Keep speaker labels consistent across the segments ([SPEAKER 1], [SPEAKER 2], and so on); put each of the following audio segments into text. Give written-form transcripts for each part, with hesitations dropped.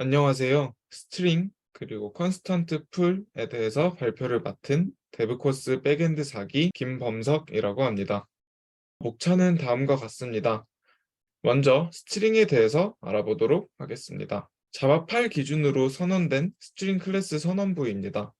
[SPEAKER 1] 안녕하세요. 스트링 그리고 컨스턴트 풀에 대해서 발표를 맡은 데브코스 백엔드 4기 김범석이라고 합니다. 목차는 다음과 같습니다. 먼저 스트링에 대해서 알아보도록 하겠습니다. 자바 8 기준으로 선언된 스트링 클래스 선언부입니다.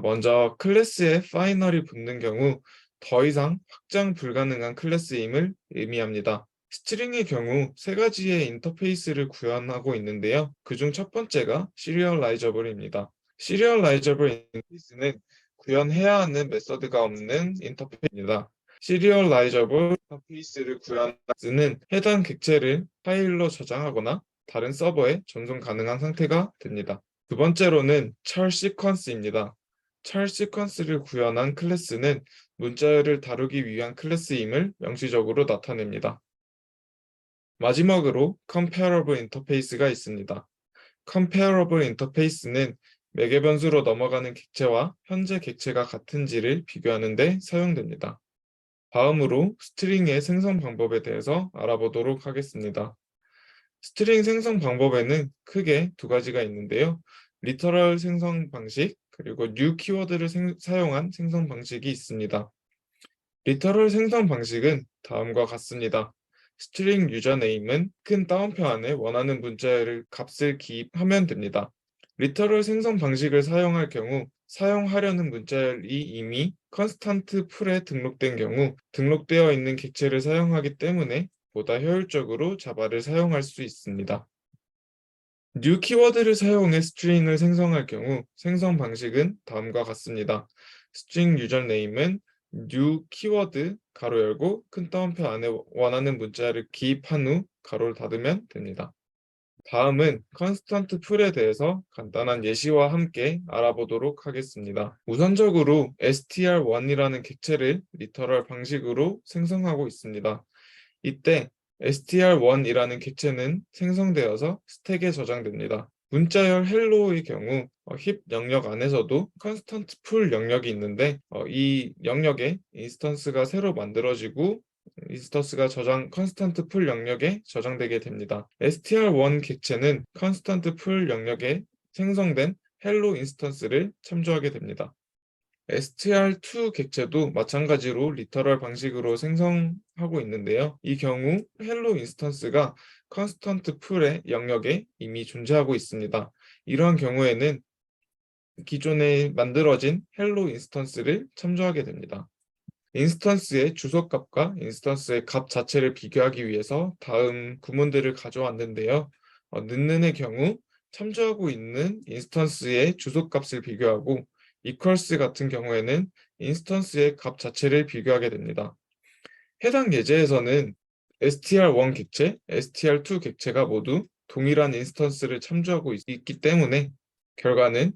[SPEAKER 1] 먼저 클래스에 파이널이 붙는 경우 더 이상 확장 불가능한 클래스임을 의미합니다. 스트링의 경우 세 가지의 인터페이스를 구현하고 있는데요. 그중 첫 번째가 시리얼라이저블입니다. 시리얼라이저블 인터페이스는 구현해야 하는 메서드가 없는 인터페이스입니다. 시리얼라이저블 인터페이스를 구현하는 는 해당 객체를 파일로 저장하거나 다른 서버에 전송 가능한 상태가 됩니다. 두 번째로는 철 시퀀스입니다. 철 시퀀스를 구현한 클래스는 문자열을 다루기 위한 클래스임을 명시적으로 나타냅니다. 마지막으로 comparable 인터페이스가 있습니다. comparable 인터페이스는 매개 변수로 넘어가는 객체와 현재 객체가 같은지를 비교하는 데 사용됩니다. 다음으로 스트링의 생성 방법에 대해서 알아보도록 하겠습니다. 스트링 생성 방법에는 크게 두 가지가 있는데요. 리터럴 생성 방식 그리고 new 키워드를 사용한 생성 방식이 있습니다. 리터럴 생성 방식은 다음과 같습니다. 스트링 유저네임은 큰 따옴표 안에 원하는 문자열을 값을 기입하면 됩니다. 리터럴 생성 방식을 사용할 경우 사용하려는 문자열이 이미 컨스탄트 풀에 등록된 경우 등록되어 있는 객체를 사용하기 때문에 보다 효율적으로 자바를 사용할 수 있습니다. new 키워드를 사용해 스트링을 생성할 경우 생성 방식은 다음과 같습니다. 스트링 유저네임은 new 키워드 가로 열고 큰 따옴표 안에 원하는 문자를 기입한 후 가로를 닫으면 됩니다. 다음은 컨스턴트 풀에 대해서 간단한 예시와 함께 알아보도록 하겠습니다. 우선적으로 str1이라는 객체를 리터럴 방식으로 생성하고 있습니다. 이때 str1이라는 객체는 생성되어서 스택에 저장됩니다. 문자열 hello의 경우 힙 영역 안에서도 컨스턴트 풀 영역이 있는데 이 영역에 인스턴스가 새로 만들어지고 인스턴스가 컨스턴트 풀 영역에 저장되게 됩니다. str1 객체는 컨스턴트 풀 영역에 생성된 hello 인스턴스를 참조하게 됩니다. str2 객체도 마찬가지로 리터럴 방식으로 생성하고 있는데요. 이 경우 hello 인스턴스가 컨스턴트 풀의 영역에 이미 존재하고 있습니다. 이러한 경우에는 기존에 만들어진 hello 인스턴스를 참조하게 됩니다. 인스턴스의 주소값과 인스턴스의 값 자체를 비교하기 위해서 다음 구문들을 가져왔는데요. 는의 경우 참조하고 있는 인스턴스의 주소값을 비교하고 equals 같은 경우에는 인스턴스의 값 자체를 비교하게 됩니다. 해당 예제에서는 str1 객체, str2 객체가 모두 동일한 인스턴스를 참조하고 있기 때문에 결과는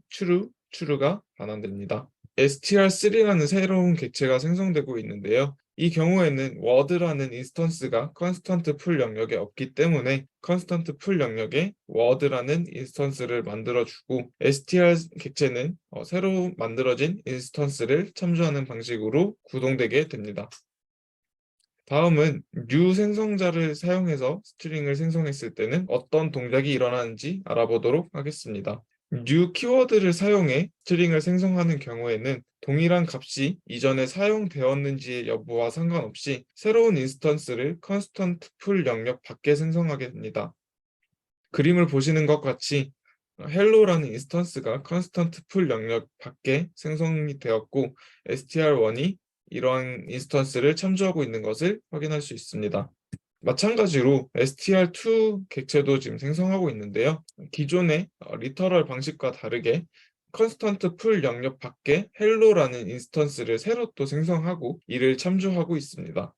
[SPEAKER 1] true가 반환됩니다. str3라는 새로운 객체가 생성되고 있는데요. 이 경우에는 word라는 인스턴스가 컨스턴트 풀 영역에 없기 때문에 컨스턴트 풀 영역에 word라는 인스턴스를 만들어주고 str 객체는 새로 만들어진 인스턴스를 참조하는 방식으로 구동되게 됩니다. 다음은 new 생성자를 사용해서 스트링을 생성했을 때는 어떤 동작이 일어나는지 알아보도록 하겠습니다. new 키워드를 사용해 스트링을 생성하는 경우에는 동일한 값이 이전에 사용되었는지의 여부와 상관없이 새로운 인스턴스를 컨스턴트 풀 영역 밖에 생성하게 됩니다. 그림을 보시는 것 같이 hello라는 인스턴스가 컨스턴트 풀 영역 밖에 생성이 되었고 str1이 이러한 인스턴스를 참조하고 있는 것을 확인할 수 있습니다. 마찬가지로 str2 객체도 지금 생성하고 있는데요. 기존의 리터럴 방식과 다르게 컨스턴트 풀 영역 밖에 hello라는 인스턴스를 새로 또 생성하고 이를 참조하고 있습니다.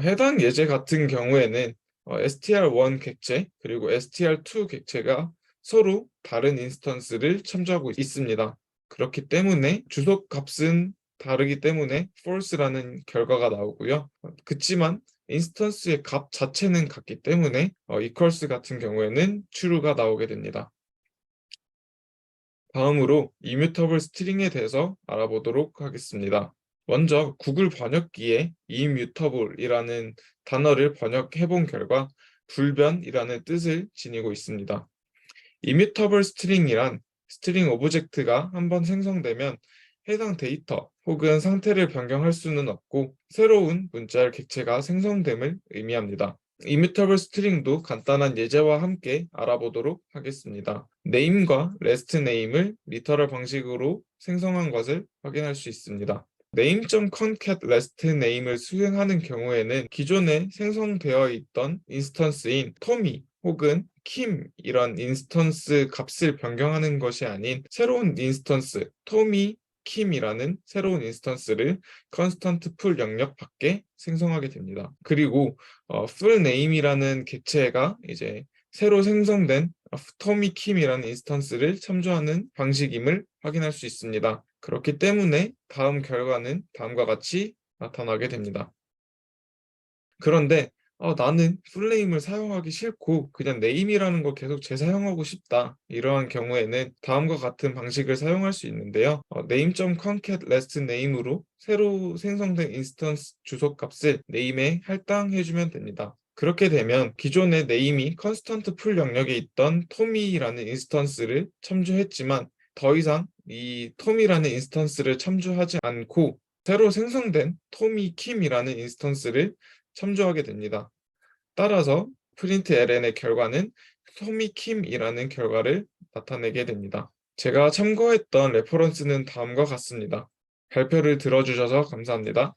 [SPEAKER 1] 해당 예제 같은 경우에는 str1 객체 그리고 str2 객체가 서로 다른 인스턴스를 참조하고 있습니다. 그렇기 때문에 주소 값은 다르기 때문에 false라는 결과가 나오고요. 그렇지만 인스턴스의 값 자체는 같기 때문에 equals 같은 경우에는 true가 나오게 됩니다. 다음으로 immutable string에 대해서 알아보도록 하겠습니다. 먼저 구글 번역기에 immutable이라는 단어를 번역해 본 결과 불변이라는 뜻을 지니고 있습니다. 이뮤터블 스트링이란 스트링 오브젝트가 한번 생성되면 해당 데이터 혹은 상태를 변경할 수는 없고 새로운 문자열 객체가 생성됨을 의미합니다. 이뮤터블 스트링도 간단한 예제와 함께 알아보도록 하겠습니다. name과 rest name을 리터럴 방식으로 생성한 것을 확인할 수 있습니다. name.concat rest name을 수행하는 경우에는 기존에 생성되어 있던 인스턴스인 토미 혹은 킴 이런 인스턴스 값을 변경하는 것이 아닌 새로운 인스턴스 토미 킴이라는 새로운 인스턴스를 컨스턴트 풀 영역 밖에 생성하게 됩니다. 그리고 full name이라는 객체가 이제 새로 생성된 토미 킴이라는 인스턴스를 참조하는 방식임을 확인할 수 있습니다. 그렇기 때문에 다음 결과는 다음과 같이 나타나게 됩니다. 그런데 나는 풀네임을 사용하기 싫고 그냥 네임이라는 거 계속 재사용하고 싶다. 이러한 경우에는 다음과 같은 방식을 사용할 수 있는데요. name.concat last name으로 새로 생성된 인스턴스 주소 값을 네임에 할당해주면 됩니다. 그렇게 되면 기존의 네임이 컨스턴트 풀 영역에 있던 토미라는 인스턴스를 참조했지만 더 이상 이 토미라는 인스턴스를 참조하지 않고 새로 생성된 토미 킴이라는 인스턴스를 참조하게 됩니다. 따라서 println의 결과는 토미킴이라는 결과를 나타내게 됩니다. 제가 참고했던 레퍼런스는 다음과 같습니다. 발표를 들어주셔서 감사합니다.